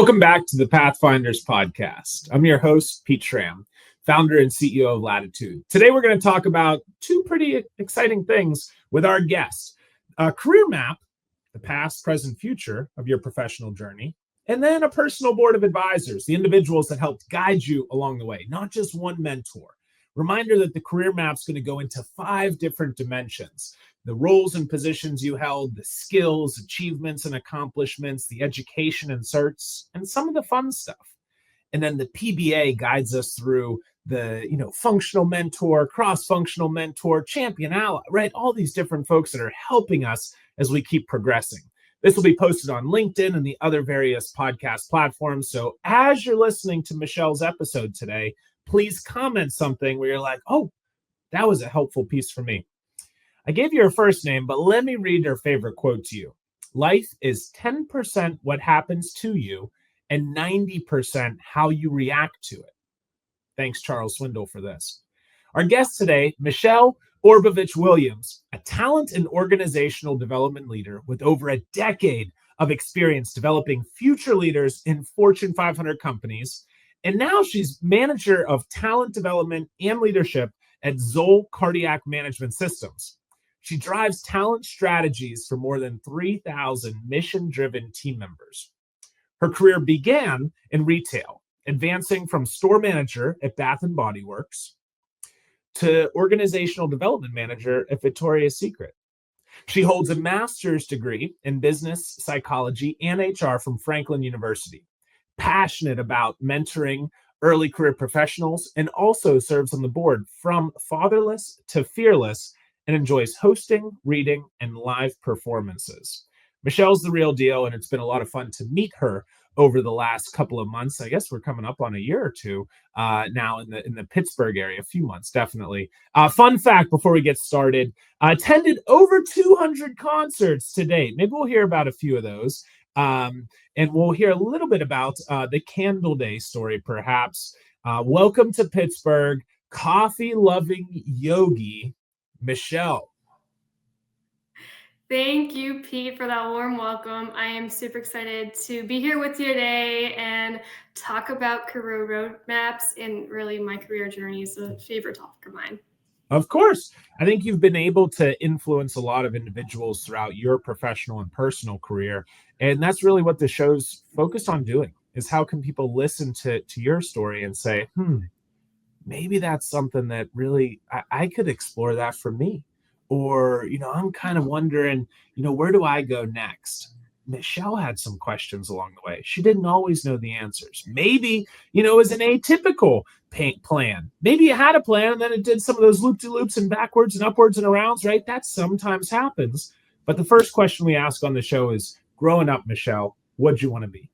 Welcome back to the Pathfinders podcast. I'm your host, Pete Schramm, founder and CEO of Latitude. Today, we're going to talk about two pretty exciting things with our guest. A career map, the past, present, future of your professional journey, and then a personal board of advisors, the individuals that helped guide you along the way, not just one mentor. Reminder that the career map's going to go into 5 different dimensions: the roles and positions you held, the skills, achievements and accomplishments, the education and certs, and some of the fun stuff. And then the PBA guides us through the, functional mentor, cross-functional mentor, champion ally, right? All these different folks that are helping us as we keep progressing. This will be posted on LinkedIn and the other various podcast platforms. So as you're listening to Michelle's episode today, please comment something where you're like, oh, that was a helpful piece for me. I gave you her first name, but let me read her favorite quote to you. Life is 10% what happens to you and 90% how you react to it. Thanks, Charles Swindoll, for this. Our guest today, Michelle Orbovich-Williams, a talent and organizational development leader with over a decade of experience developing future leaders in Fortune 500 companies. And now she's manager of talent development and leadership at Zoll Cardiac Management Systems. She drives talent strategies for more than 3,000 mission-driven team members. Her career began in retail, advancing from store manager at Bath & Body Works to organizational development manager at Victoria's Secret. She holds a master's degree in business psychology and HR from Franklin University, passionate about mentoring early career professionals, and also serves on the board from Fatherless to Fearless, and enjoys hosting, reading, and live performances. Michelle's the real deal, and it's been a lot of fun to meet her over the last couple of months. I guess we're coming up on a year or two now in the Pittsburgh area, a few months, definitely. Fun fact before we get started, attended over 200 concerts to date. Maybe we'll hear about a few of those. And we'll hear a little bit about the Candle Day story, perhaps. Welcome to Pittsburgh, coffee-loving yogi, Michelle. Thank you, Pete, for that warm welcome. I am super excited to be here with you today and talk about career roadmaps, and really my career journey is a favorite topic of mine. Of course. I think you've been able to influence a lot of individuals throughout your professional and personal career. And that's really what the show's focused on doing, is how can people listen to your story and say, maybe that's something that really I could explore that for me. Or, I'm kind of wondering, where do I go next? Michelle had some questions along the way. She didn't always know the answers. Maybe, it was an atypical plan. Maybe you had a plan and then it did some of those loop-de-loops and backwards and upwards and arounds, right? That sometimes happens. But the first question we ask on the show is, growing up, Michelle, what'd you want to be?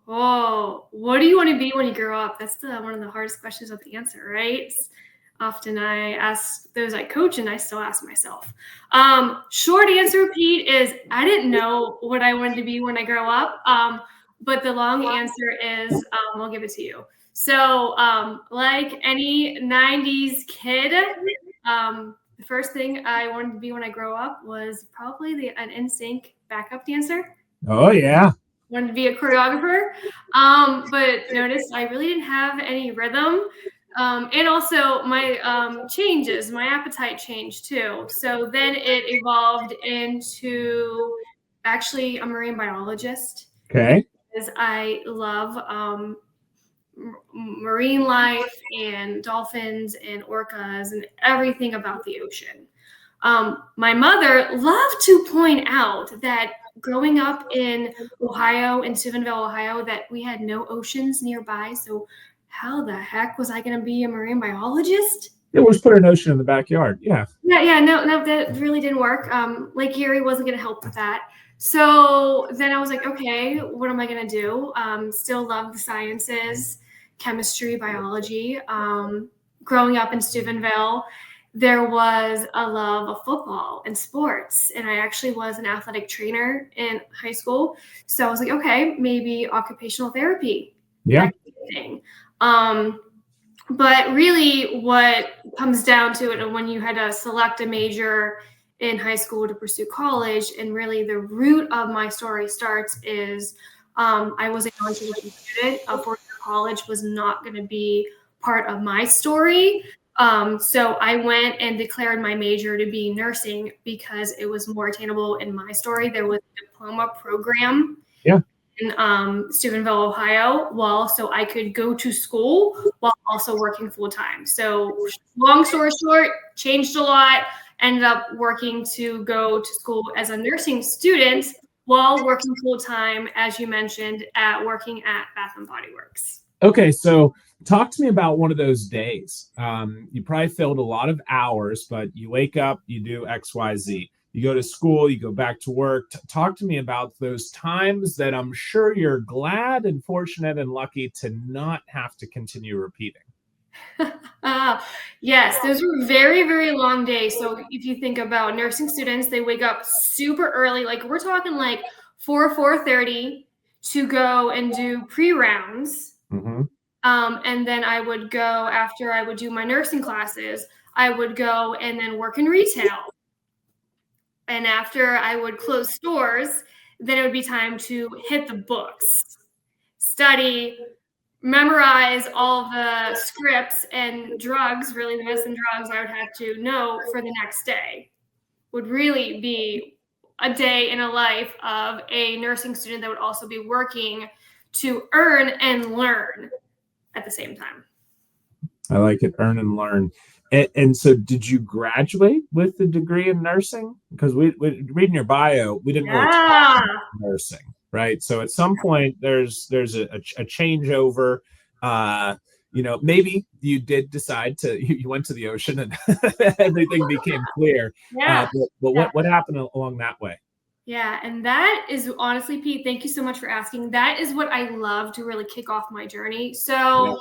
Oh, what do you want to be when you grow up? That's one of the hardest questions to answer, right? Often I ask those I coach, and I still ask myself. Short answer, Pete, is I didn't know what I wanted to be when I grow up. But the long answer is, I'll give it to you. So like any 90s kid, the first thing I wanted to be when I grow up was probably an NSYNC backup dancer. Oh, yeah. Wanted to be a choreographer. But notice I really didn't have any rhythm. And also my my appetite changed too. So then it evolved into actually a marine biologist. Okay. Because I love marine life and dolphins and orcas and everything about the ocean. My mother loved to point out that growing up in Ohio, in Steubenville, Ohio, that we had no oceans nearby. So how the heck was I going to be a marine biologist? It was put an ocean in the backyard. Yeah. No, that really didn't work. Lake Erie wasn't going to help with that. So then I was like, okay, what am I going to do? Still love the sciences, chemistry, biology. Growing up in Steubenville, there was a love of football and sports. And I actually was an athletic trainer in high school. So I was like, okay, maybe occupational therapy. Yeah. But really what comes down to it, and when you had to select a major in high school to pursue college, and really the root of my story starts is I was a non-traditional student. Four-year college was not going to be part of my story. So I went and declared my major to be nursing because it was more attainable in my story. There was a diploma program in Steubenville, Ohio, so I could go to school while also working full time. So long story short, changed a lot, ended up working to go to school as a nursing student while working full time, as you mentioned, working at Bath and Body Works. Okay, so talk to me about one of those days. You probably filled a lot of hours, but you wake up, you do X, Y, Z. You go to school, you go back to work. Talk to me about those times that I'm sure you're glad and fortunate and lucky to not have to continue repeating. Yes, those were very, very long days. So if you think about nursing students, they wake up super early. Like we're talking like 4:30 to go and do pre-rounds. Mm-hmm. And then I would go after I would do my nursing classes, I would go and then work in retail. And after I would close stores, then it would be time to hit the books, study, memorize all the scripts and drugs, really the medicine drugs I would have to know for the next day. Would really be a day in a life of a nursing student that would also be working to earn and learn at the same time. I like it, earn and learn. And so did you graduate with a degree in nursing? Because we reading your bio, we didn't really talk about nursing, right? So at some point there's a changeover. Maybe you did decide you went to the ocean and everything became clear. But what happened along that way? Yeah, and that is honestly, Pete, thank you so much for asking. That is what I love to really kick off my journey. So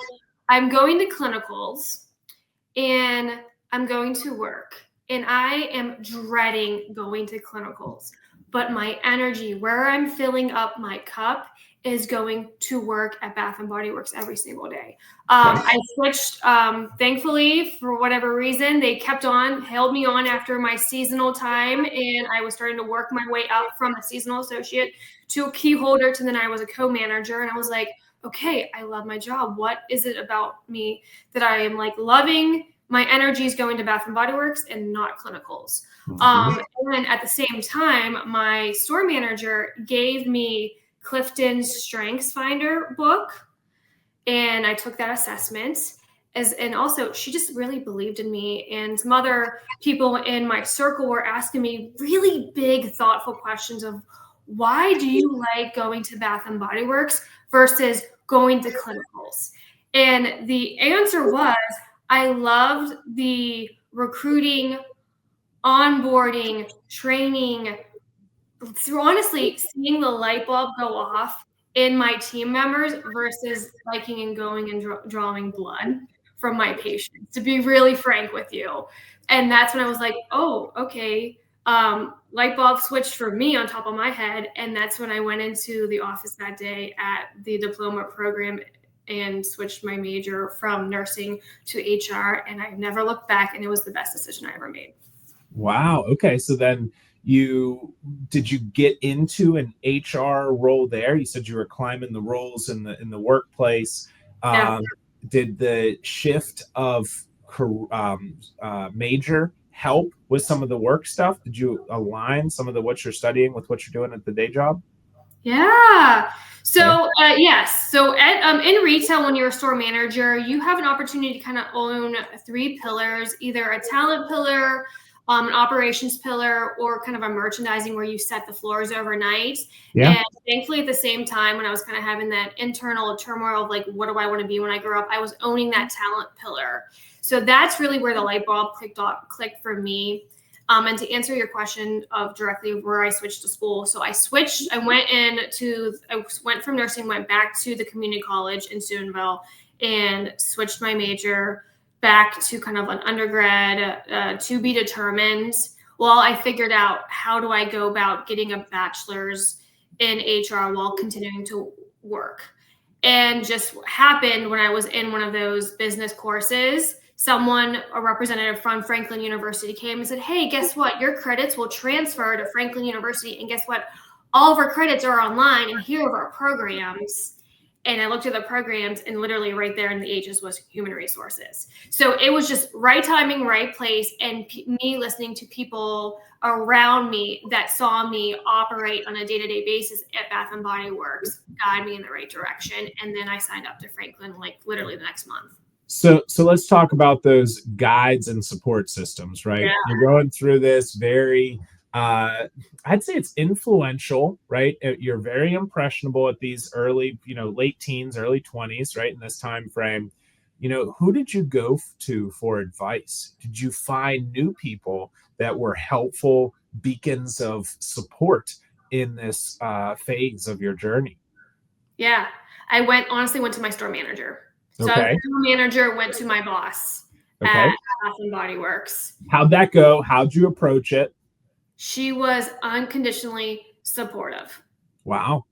I'm going to clinicals and I'm going to work and I am dreading going to clinicals, but my energy, where I'm filling up my cup, is going to work at Bath and Body Works every single day. I switched, thankfully, for whatever reason, they held me on after my seasonal time, and I was starting to work my way up from a seasonal associate to a key holder to then I was a co-manager, and I was like, okay, I love my job. What is it about me that I am like loving? My energy is going to Bath and Body Works and not clinicals. And at the same time, my store manager gave me Clifton's StrengthsFinder book, and I took that assessment. And also, she just really believed in me. And some other people in my circle were asking me really big, thoughtful questions of why do you like going to Bath and Body Works versus going to clinicals? And the answer was, I loved the recruiting, onboarding, training, through honestly seeing the light bulb go off in my team members versus liking and going and drawing blood from my patients, to be really frank with you. And that's when I was like, oh, okay. Light bulb switched for me on top of my head. And that's when I went into the office that day at the diploma program and switched my major from nursing to HR. And I've never looked back, and it was the best decision I ever made. Wow. Okay. So then did you get into an HR role there? You said you were climbing the roles in the workplace. Did the shift of major help with some of the work stuff? Did you align some of what you're studying with what you're doing at the day job? Yeah. So yes. So in retail, when you're a store manager, you have an opportunity to kind of own 3 pillars: either a talent pillar, an operations pillar, or kind of a merchandising where you set the floors overnight. And thankfully, at the same time, when I was kind of having that internal turmoil of like, what do I want to be when I grow up, I was owning that talent pillar. So that's really where the light bulb clicked for me. And to answer your question of directly where I switched to school. So I went from nursing, went back to the community college in Steubenville and switched my major back to kind of an undergrad to be determined. Well, I figured out how do I go about getting a bachelor's in HR while continuing to work. And just happened when I was in one of those business courses, a representative from Franklin University came and said, hey, guess what? Your credits will transfer to Franklin University. And guess what? all of our credits are online, and here are our programs. And I looked at the programs, and literally right there in the ages was human resources. So it was just right timing, right place, and me listening to people around me that saw me operate on a day-to-day basis at Bath and Body Works guide me in the right direction. And then I signed up to Franklin like literally the next month. So let's talk about those guides and support systems, right? Yeah. You're going through this very, I'd say it's influential, right? You're very impressionable at these early, late teens, early 20s, right? In this time frame, who did you go to for advice? Did you find new people that were helpful beacons of support in this phase of your journey? Yeah, I honestly went to my store manager. So I was the store manager, went to my boss at Bath and Body Works. How'd that go? How'd you approach it? She was unconditionally supportive. Wow.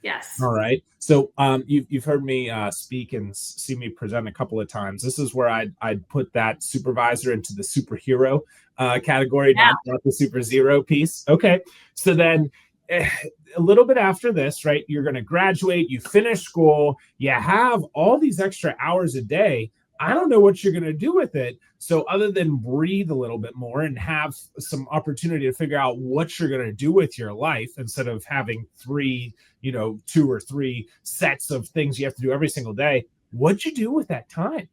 Yes. All right. So you've heard me speak and see me present a couple of times. This is where I'd put that supervisor into the superhero category, not the super zero piece. Okay. So then a little bit after this, right, you're going to graduate, you finish school, you have all these extra hours a day. I don't know what you're going to do with it. So other than breathe a little bit more and have some opportunity to figure out what you're going to do with your life instead of having 2 or 3 sets of things you have to do every single day, what'd you do with that time?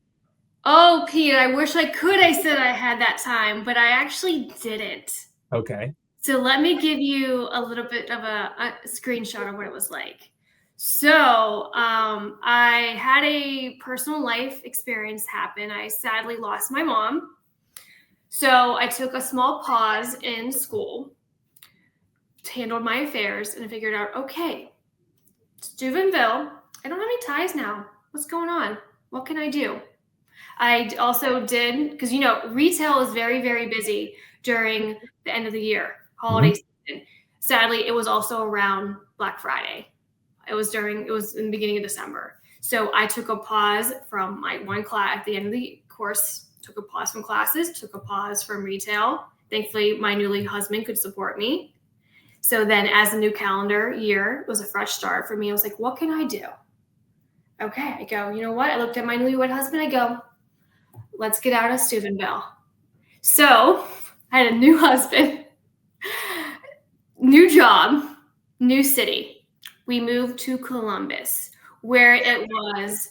Oh, Pete, I wish I could. I said I had that time, but I actually didn't. Okay. So let me give you a little bit of a screenshot of what it was like. So I had a personal life experience happen. I sadly lost my mom. So I took a small pause in school, handled my affairs, and figured out, okay, Steubenville, I don't have any ties now. What's going on? What can I do? I also did, because, retail is very, very busy during the end of the year, holiday season. Sadly, it was also around Black Friday. It was in the beginning of December. So I took a pause from my one class at the end of the course, took a pause from classes, took a pause from retail. Thankfully, my newly husband could support me. So then as a new calendar year was a fresh start for me, I was like, what can I do? Okay, I go, you know what? I looked at my newlywed husband. I go, let's get out of Steubenville. So I had a new husband, new job, new city. We moved to Columbus, where it was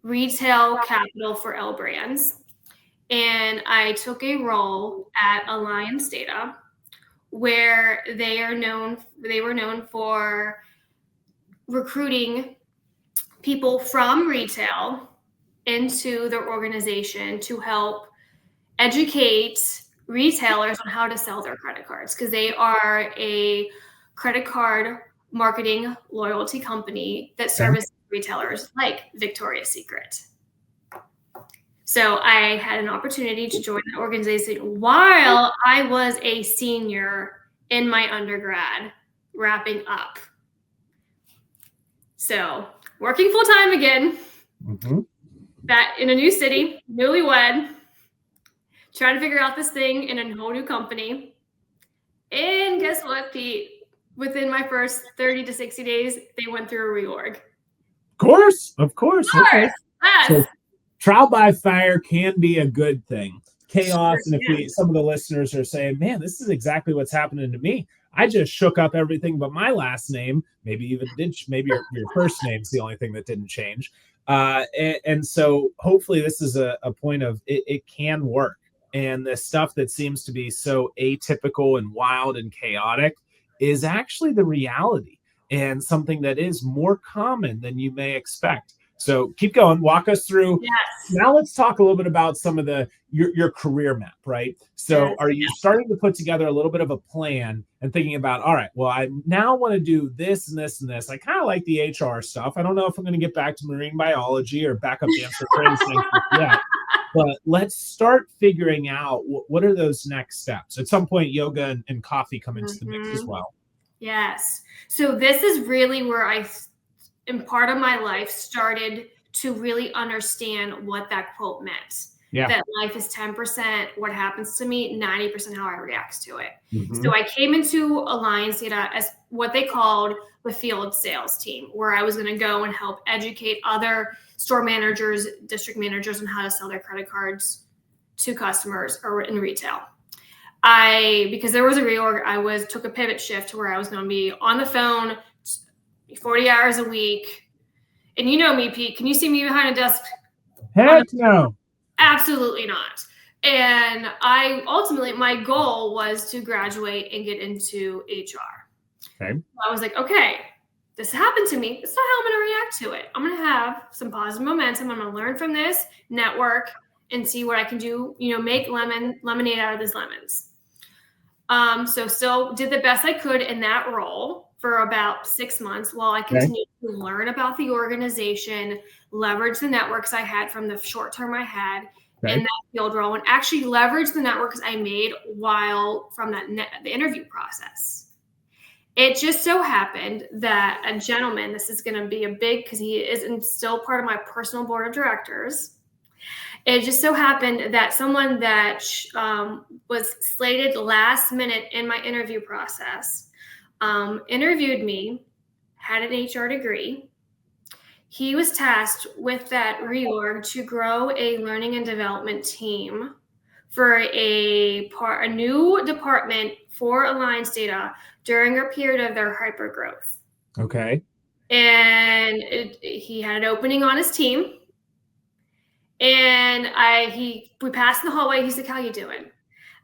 retail capital for L Brands. And I took a role at Alliance Data, where they were known for recruiting people from retail into their organization to help educate retailers on how to sell their credit cards, because they are a credit card marketing loyalty company that services retailers like Victoria's Secret. So I had an opportunity to join the organization while I was a senior in my undergrad, wrapping up. So working full time again, back in a new city, newlywed, trying to figure out this thing in a whole new company. And guess what, Pete? Within my first 30 to 60 days, they went through a reorg. Of course. Okay. Yes. So trial by fire can be a good thing. Chaos, and if some of the listeners are saying, man, this is exactly what's happening to me. I just shook up everything but my last name. Maybe your first name's the only thing that didn't change. And so hopefully this is a point of it can work. And the stuff that seems to be so atypical and wild and chaotic is actually the reality and something that is more common than you may expect. So keep going, walk us through. Yes. Now let's talk a little bit about some of your career map, right? So are you starting to put together a little bit of a plan and thinking about, all right, well, I now want to do this and this and this. I kind of like the HR stuff. I don't know if I'm going to get back to marine biology or backup dancer for instance yet. But let's start figuring out what are those next steps. At some point, yoga and coffee come into the mix as well. Yes. So this is really where I, in part of my life, started to really understand what that quote meant. Yeah. that life is 10% what happens to me, 90% how I react to it. Mhm. So I came into Alliance Data as what they called the field sales team, where I was going to go and help educate other store managers, district managers on how to sell their credit cards to customers or in retail. Because there was a reorg, took a pivot shift to where I was going to be on the phone 40 hours a week. And you know me, Pete, can you see me behind a desk? Heck no. Absolutely not. And my goal was to graduate and get into HR. Okay. I was like, okay, this happened to me. This is not how I'm going to react to it. I'm going to have some positive momentum. I'm going to learn from this, network, and see what I can do, make lemonade out of these lemons. So still did the best I could in that role for about 6 months while I continued to learn about the organization, leverage the networks I had from the short term I had in that field role, and actually leverage the networks I made while from the interview process. It just so happened that a gentleman, this is going to be because he isn't still part of my personal board of directors. It just so happened that someone that was slated last minute in my interview process interviewed me, had an HR degree. He was tasked with that reorg to grow a learning and development team for a new department for Alliance Data during a period of their hypergrowth. Okay. And he had an opening on his team. And we passed in the hallway. He's like, "How you doing?"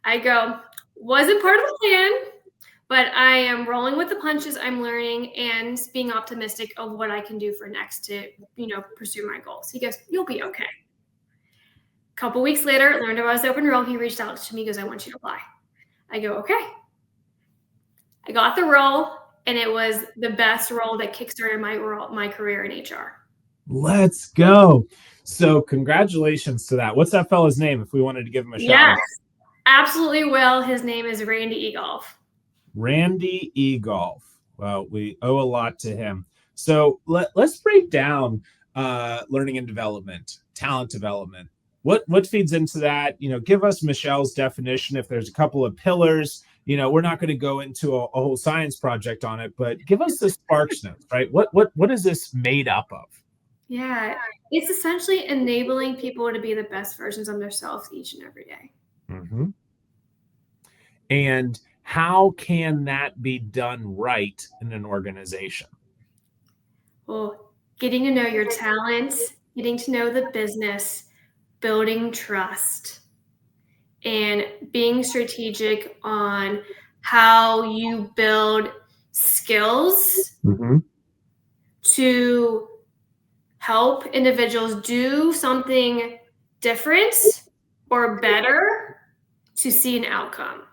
I go, "Wasn't part of the plan, but I am rolling with the punches. I'm learning and being optimistic of what I can do for next to, pursue my goals." He goes, "You'll be okay." A couple weeks later, learned about his open role. He reached out to me, he goes, "I want you to apply." I go, "Okay." I got the role, and it was the best role that kickstarted my career in HR. Let's go. So congratulations to that. What's that fella's name if we wanted to give him a shout out? Yes, absolutely will. His name is Randy Egolf. Randy Egolf. Well, we owe a lot to him. So let's break down learning and development, talent development. What feeds into that? Give us Michelle's definition. If there's a couple of pillars, we're not going to go into a whole science project on it, but give us the sparks notes, right? What is this made up of? Yeah, it's essentially enabling people to be the best versions of themselves each and every day. Mm-hmm. And how can that be done right in an organization? Well, getting to know your talents, getting to know the business, building trust, and being strategic on how you build skills to help individuals do something different or better to see an outcome.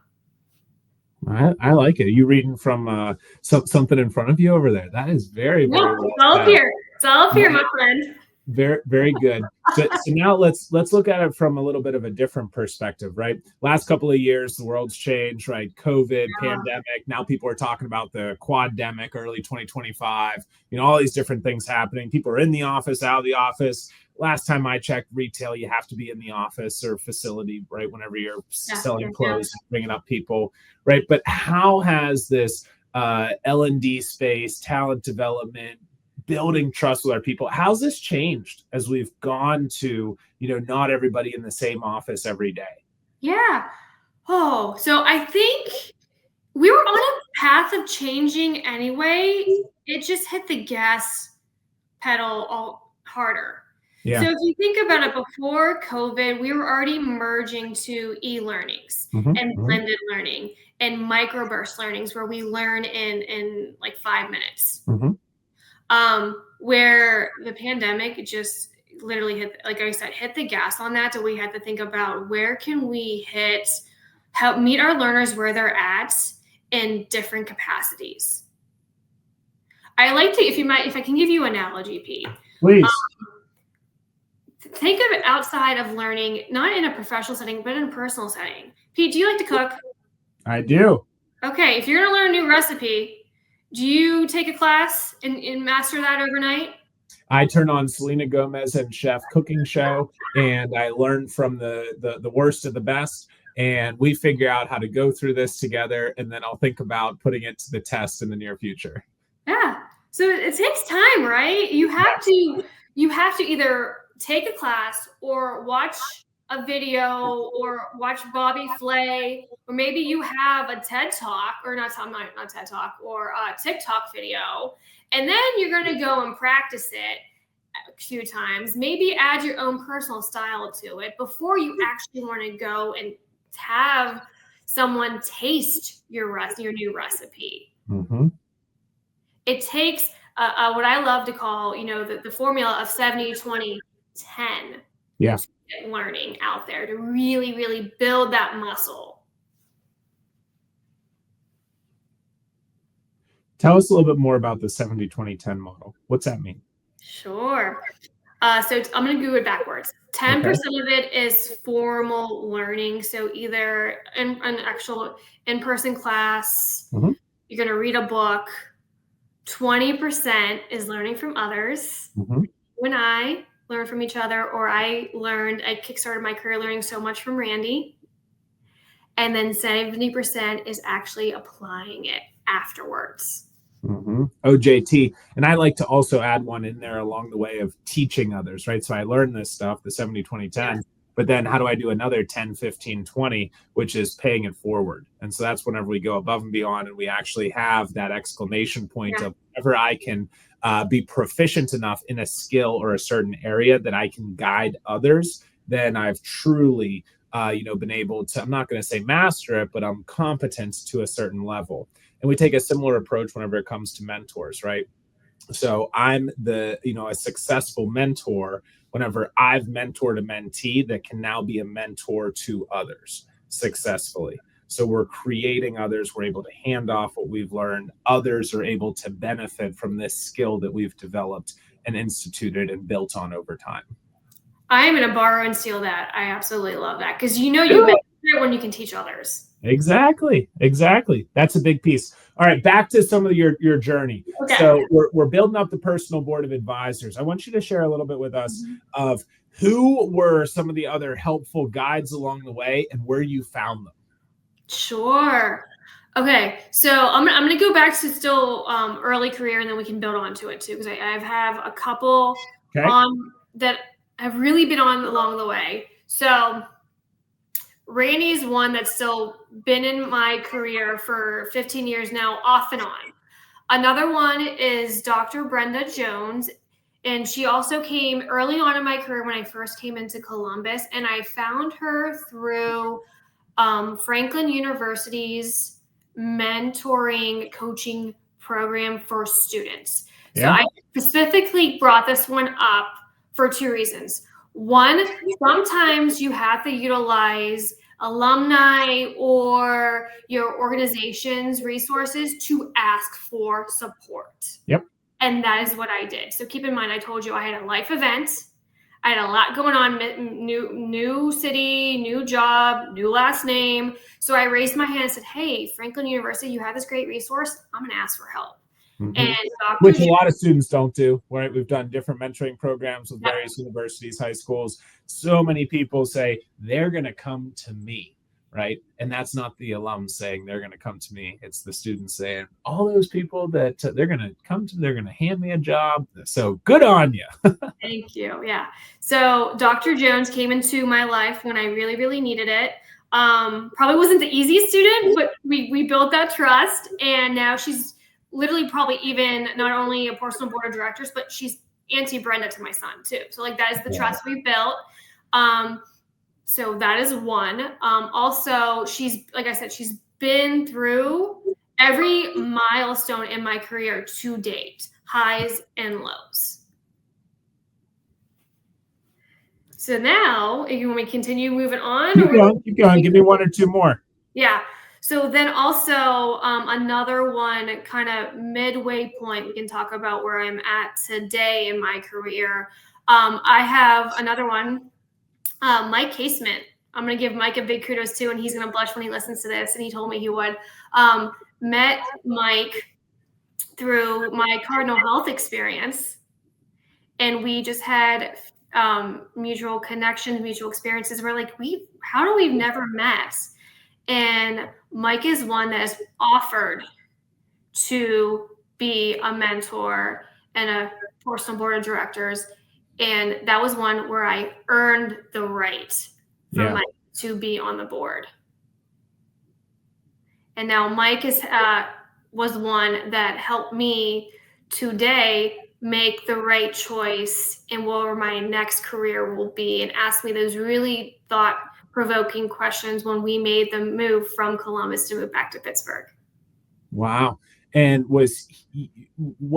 I like it. Are you reading from something in front of you over there? That is very, very well it's all up here. It's all up here, my friend. Very, very good. So now let's look at it from a little bit of a different perspective, right? Last couple of years, the world's changed, right? COVID, pandemic. Now people are talking about the quaddemic, early 2025. All these different things happening. People are in the office, out of the office. Last time I checked retail, you have to be in the office or facility, right? Whenever you're selling clothes, bringing up people, right? But how has this L&D space, talent development, building trust with our people, how's this changed as we've gone to, not everybody in the same office every day? Yeah. Oh, so I think we were on a path of changing anyway. It just hit the gas pedal all harder. Yeah. So if you think about it, before COVID, we were already merging to e-learnings and blended learning and microburst learnings where we learn in like 5 minutes. Where the pandemic just literally hit, like I said, hit the gas on that. So we had to think about where can we help meet our learners where they're at in different capacities. I like to, if I can give you an analogy, Pete. Please. Think of it outside of learning, not in a professional setting, but in a personal setting. Pete, do you like to cook? I do. Okay, if you're going to learn a new recipe, do you take a class and master that overnight? I turn on Selena Gomez and Chef cooking show, and I learn from the worst of the best. And we figure out how to go through this together, and then I'll think about putting it to the test in the near future. Yeah. So it takes time, right? You have to either take a class or watch a video or watch Bobby Flay, or maybe you have a TED Talk or not TED Talk or a TikTok video, and then you're going to go and practice it a few times, maybe add your own personal style to it before you actually want to go and have someone taste your new recipe. Mm-hmm. It takes what I love to call, the formula of 70, 20, 10. Yeah. Learning out there to really, really build that muscle. Tell us a little bit more about the 70, 20, 10 model. What's that mean? Sure. So I'm going to do it backwards. 10% of it is formal learning. So either an actual in-person class, Mm-hmm. you're going to read a book. 20% is learning from others. Mm-hmm. When I learn from each other, or I kickstarted my career learning so much from Randy. And then 70% is actually applying it afterwards. Mm-hmm. OJT. And I like to also add one in there along the way of teaching others, right? So I learned this stuff, the 70, 20, 10, but then how do I do another 10, 15, 20, which is paying it forward. And so that's whenever we go above and beyond and we actually have that exclamation point of whenever I can be proficient enough in a skill or a certain area that I can guide others, then I've truly, been able to, I'm not going to say master it, but I'm competent to a certain level. And we take a similar approach whenever it comes to mentors, right? So I'm a successful mentor whenever I've mentored a mentee that can now be a mentor to others successfully. So we're creating others. We're able to hand off what we've learned. Others are able to benefit from this skill that we've developed and instituted and built on over time. I am going to borrow and steal that. I absolutely love that because you mentor it when you can teach others. Exactly. That's a big piece. All right, back to some of your journey. Okay. So we're building up the personal board of advisors. I want you to share a little bit with us of who were some of the other helpful guides along the way and where you found them. Sure. Okay, so I'm going to go back to still early career, and then we can build onto it too, because I have a couple that have really been on along the way. So Randy's one that's still been in my career for 15 years now, off and on. Another one is Dr. Brenda Jones, and she also came early on in my career when I first came into Columbus, and I found her through Franklin University's mentoring coaching program for students. So I specifically brought this one up for two reasons. One, sometimes you have to utilize alumni or your organization's resources to ask for support. Yep. And that is what I did. So keep in mind, I told you I had a life event. I had a lot going on, new city, new job, new last name. So I raised my hand and said, hey, Franklin University, you have this great resource. I'm going to ask for help. Mm-hmm. And which a lot of students don't do, right? We've done different mentoring programs with various universities, high schools. So many people say they're going to come to me, right? And that's not the alums saying they're going to come to me. It's the students saying, all those people that they're going to come to, they're going to hand me a job. So good on you. Thank you. Yeah. So Dr. Jones came into my life when I really, really needed it. Probably wasn't the easiest student, but we built that trust. And now she's literally probably even not only a personal board of directors, but she's Auntie Brenda to my son too. So like that is the trust we built. So that is one. Also, she's, like I said, she's been through every milestone in my career to date, highs and lows. So now, if you want me to continue moving on? Keep going. Give me one or two more. Yeah. So then also another one kind of midway point, we can talk about where I'm at today in my career. I have another one, Mike Casement. I'm going to give Mike a big kudos too, and he's going to blush when he listens to this, and he told me he would. Met Mike through my Cardinal Health experience. and we just had mutual connections, mutual experiences. We're like, how do we've never met? And Mike is one that has offered to be a mentor and a personal board of directors. And that was one where I earned the right for Mike to be on the board. And now Mike was one that helped me today make the right choice in where my next career will be, and asked me those really thought-provoking questions when we made the move from Columbus to move back to Pittsburgh. Wow. And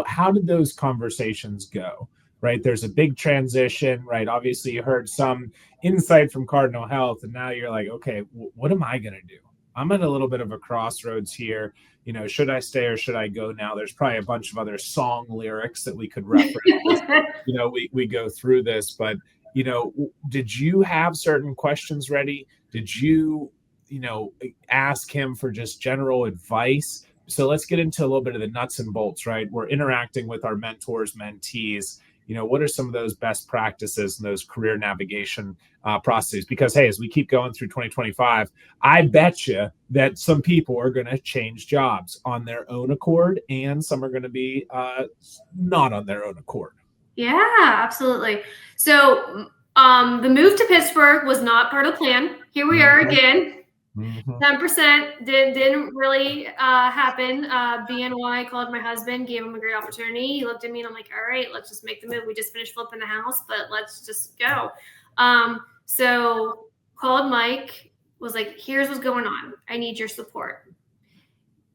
how did those conversations go? Right? There's a big transition, right? Obviously, you heard some insight from Cardinal Health, and now you're like, okay, what am I going to do? I'm at a little bit of a crossroads here. Should I stay or should I go now? There's probably a bunch of other song lyrics that we could reference. We go through this, but, did you have certain questions ready? Did you, ask him for just general advice? So let's get into a little bit of the nuts and bolts, right? We're interacting with our mentors, mentees. What are some of those best practices and those career navigation processes? Because, hey, as we keep going through 2025, I bet you that some people are going to change jobs on their own accord, and some are going to be not on their own accord. Yeah, absolutely. So the move to Pittsburgh was not part of the plan. Here we are again. 10% didn't really happen. BNY called my husband, gave him a great opportunity. He looked at me and I'm like, all right, let's just make the move. We just finished flipping the house, but let's just go. So called Mike, was like, here's what's going on. I need your support.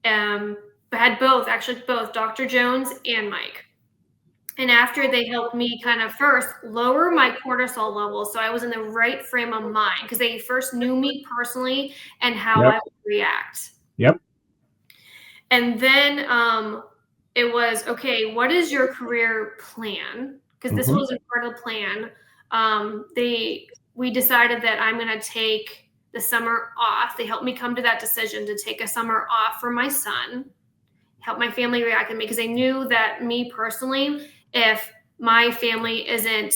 But had both Dr. Jones and Mike. And after they helped me kind of first lower my cortisol levels, so I was in the right frame of mind, because they first knew me personally and how I would react. Yep. And then it was, okay, what is your career plan? Because this wasn't part of the plan. We decided that I'm going to take the summer off. They helped me come to that decision to take a summer off for my son, help my family react to me, because they knew that me personally, if my family isn't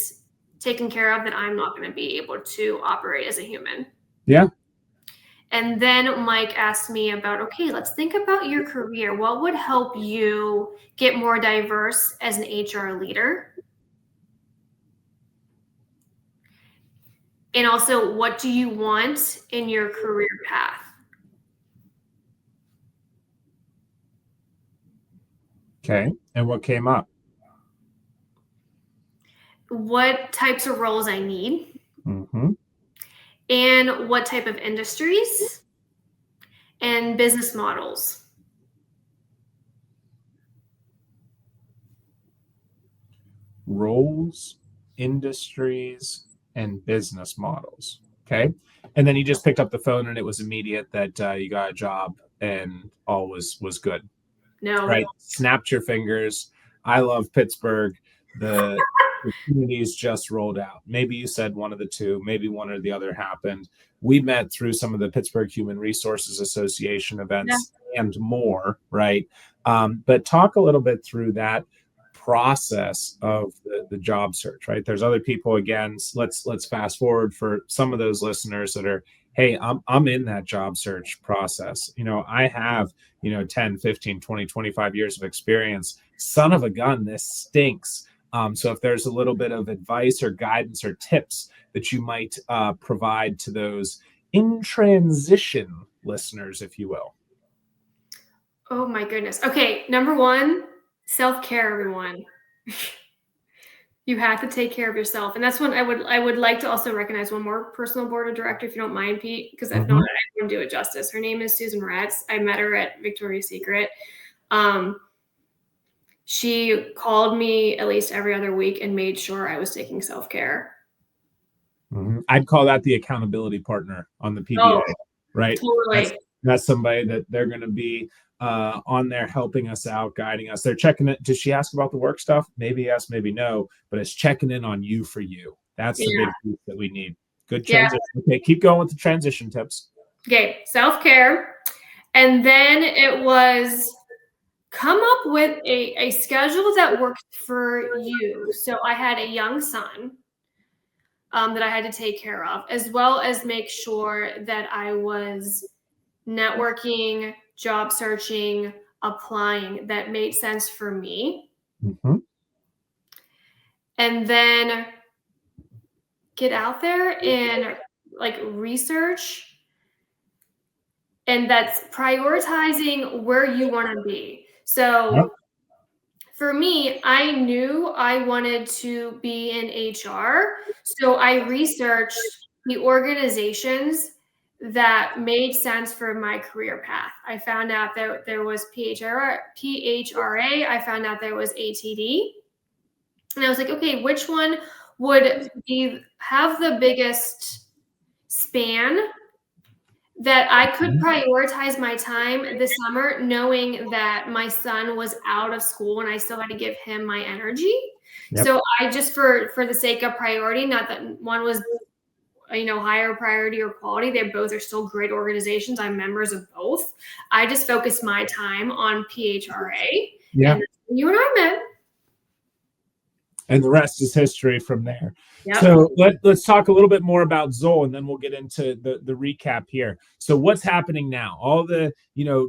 taken care of, then I'm not going to be able to operate as a human. Yeah. And then Mike asked me about, okay, let's think about your career. What would help you get more diverse as an HR leader? And also, what do you want in your career path? Okay. And what came up? What types of roles I need, and what type of industries and business models. Roles, industries, and business models. Okay. And then you just picked up the phone and it was immediate that you got a job and all was good. No. Right. Snapped your fingers. I love Pittsburgh. The communities just rolled out. Maybe you said one of the two, maybe one or the other happened. We met through some of the Pittsburgh Human Resources Association events and more, right? But talk a little bit through that process of the job search, right? There's other people, again, let's fast forward for some of those listeners that are, hey, I'm in that job search process. I have, 10, 15, 20, 25 years of experience. Son of a gun, this stinks. So if there's a little bit of advice or guidance or tips that you might provide to those in transition listeners, if you will. Oh my goodness. Okay. Number one, self-care, everyone. You have to take care of yourself. And that's when I would like to also recognize one more personal board of director, if you don't mind, Pete, because I've known that I wouldn't do it justice. Her name is Susan Ratz. I met her at Victoria's Secret. She called me at least every other week and made sure I was taking self-care. I'd call that the accountability partner on the PBA, right? Totally. That's somebody that they're going to be on there helping us out, guiding us. They're checking it. Did she ask about the work stuff? Maybe yes, maybe no, but it's checking in on you for you. That's the big piece that we need. Good transition. Okay, keep going with the transition tips. Okay, self-care. And then it was come up with a schedule that works for you. So I had a young son that I had to take care of, as well as make sure that I was networking, job searching, applying that made sense for me. Mm-hmm. And then get out there and like research. And that's prioritizing where you want to be. So for me, I knew I wanted to be in HR. So I researched the organizations that made sense for my career path. I found out that there was PHRA. I found out there was ATD. And I was like, okay, which one would have the biggest span that I could prioritize my time this summer, knowing that my son was out of school and I still had to give him my energy. Yep. So I just, for the sake of priority, not that one was, higher priority or quality, they both are still great organizations. I'm members of both. I just focused my time on PHRA. Yeah. And you and I met. And the rest is history from there. Yep. So let's talk a little bit more about Zoll, and then we'll get into the recap here. So what's happening now? All the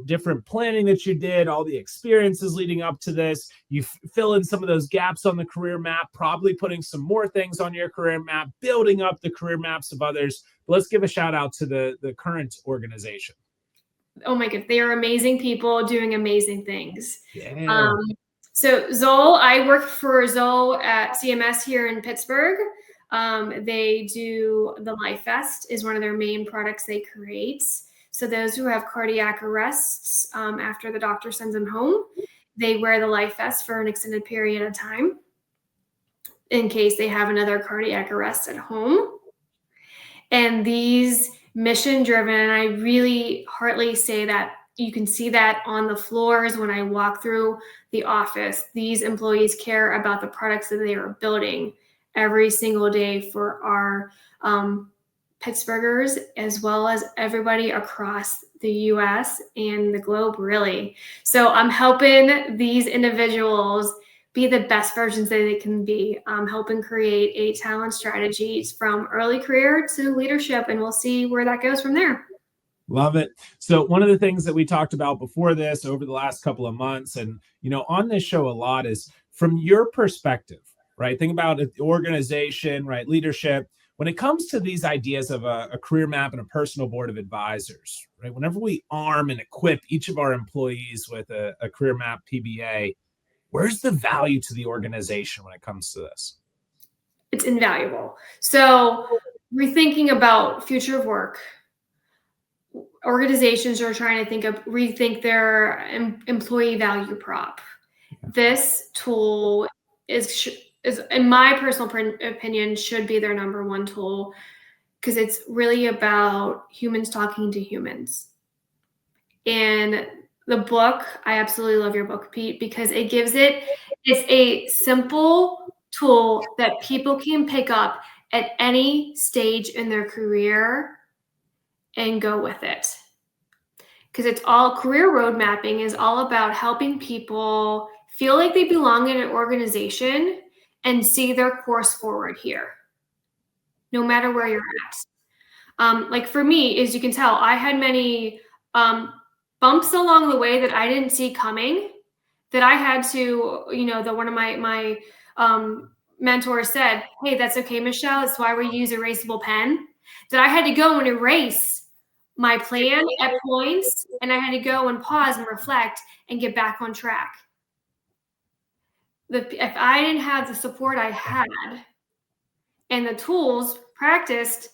different planning that you did, all the experiences leading up to this, you fill in some of those gaps on the career map, probably putting some more things on your career map, building up the career maps of others. But let's give a shout out to the current organization. Oh my God, they are amazing people doing amazing things. Yeah. So Zoll, I work for Zoll at CMS here in Pittsburgh. They do the Life Vest is one of their main products they create. So those who have cardiac arrests after the doctor sends them home, they wear the Life Vest for an extended period of time in case they have another cardiac arrest at home. And these mission-driven, and I really heartily say that you can see that on the floors when I walk through the office. These employees care about the products that they are building every single day for our Pittsburghers, as well as everybody across the US and the globe, really. So I'm helping these individuals be the best versions that they can be, helping create a talent strategies from early career to leadership, and we'll see where that goes from there. Love it. So one of the things that we talked about before this over the last couple of months, and on this show a lot, is from your perspective, right? Think about the organization, right? Leadership. When it comes to these ideas of a career map and a personal board of advisors, right? Whenever we arm and equip each of our employees with a career map PBA, where's the value to the organization when it comes to this? It's invaluable. So we're thinking about future of work. Organizations are trying to rethink their employee value prop. This tool is in my personal opinion, should be their number one tool, because it's really about humans talking to humans. And the book, I absolutely love your book, Pete, because it's a simple tool that people can pick up at any stage in their career and go with it. Because it's all career road mapping is all about helping people feel like they belong in an organization and see their course forward here, no matter where you're at. Like for me, as you can tell, I had many bumps along the way that I didn't see coming, that I had to, that one of my mentors said, hey, that's okay, Michelle. That's why we use erasable pen. That I had to go and erase my plan at points, and I had to go and pause and reflect and get back on track. If I didn't have the support I had and the tools practiced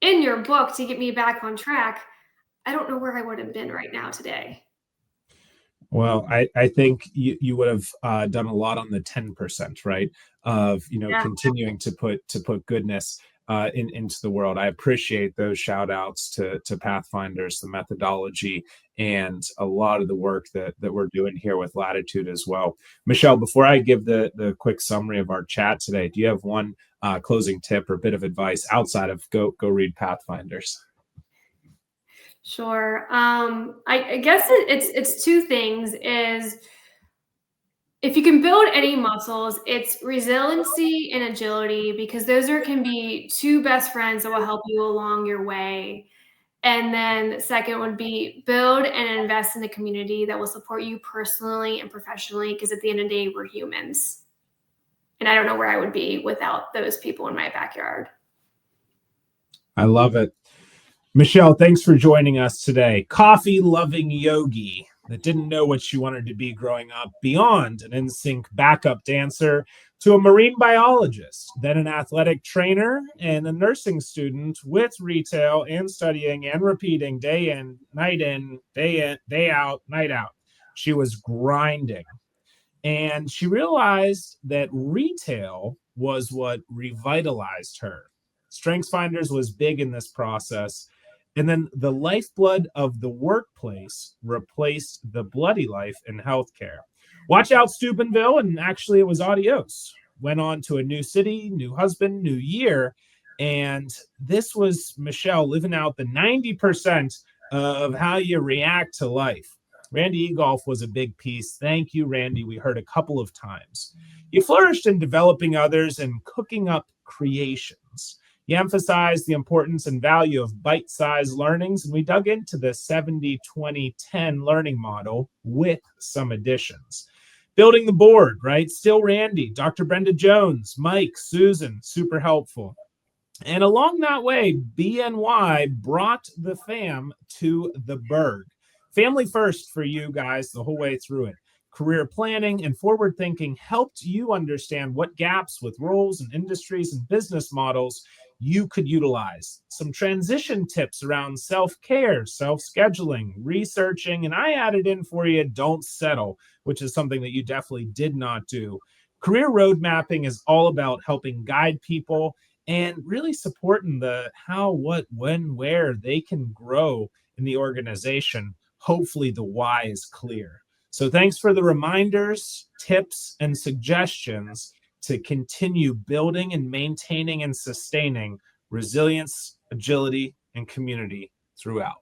in your book to get me back on track, I don't know where I would have been right now today. Well, I think you would have done a lot on the 10%, right? Of continuing to put goodness into the world. I appreciate those shout outs to Pathfinders, the methodology, and a lot of the work that we're doing here with Latitude as well. Michelle, before I give the quick summary of our chat today, do you have one closing tip or bit of advice outside of go read Pathfinders? Sure. I guess it's two things. Is if you can build any muscles, it's resiliency and agility, because those can be two best friends that will help you along your way. And then the second would be build and invest in the community that will support you personally and professionally, because at the end of the day, we're humans. And I don't know where I would be without those people in my backyard. I love it. Michelle, thanks for joining us today. Coffee-loving yogi that didn't know what she wanted to be growing up, beyond an NSYNC backup dancer to a marine biologist, then an athletic trainer and a nursing student with retail and studying and repeating day in, day out, night out. She was grinding. And she realized that retail was what revitalized her. StrengthsFinders was big in this process. And then the lifeblood of the workplace replaced the bloody life in healthcare. Watch out, Steubenville, and actually it was adios. Went on to a new city, new husband, new year. And this was Michelle living out the 90% of how you react to life. Randy Egolf was a big piece. Thank you, Randy. We heard a couple of times. You flourished in developing others and cooking up creations. You emphasized the importance and value of bite-sized learnings, and we dug into the 70-20-10 learning model with some additions. Building the board, right? Still Randy, Dr. Brenda Jones, Mike, Susan, super helpful. And along that way, BNY brought the fam to the Berg. Family first for you guys the whole way through it. Career planning and forward thinking helped you understand what gaps with roles and industries and business models you could utilize. Some transition tips around self-care, self-scheduling, researching, and I added in for you, don't settle, which is something that you definitely did not do. Career road mapping is all about helping guide people and really supporting the how, what, when, where they can grow in the organization. Hopefully the why is clear. So thanks for the reminders, tips, and suggestions to continue building and maintaining and sustaining resilience, agility, and community throughout.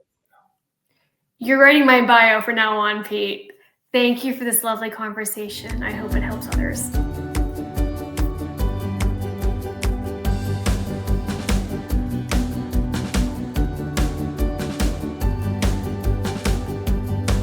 You're writing my bio from now on, Pete. Thank you for this lovely conversation. I hope it helps others.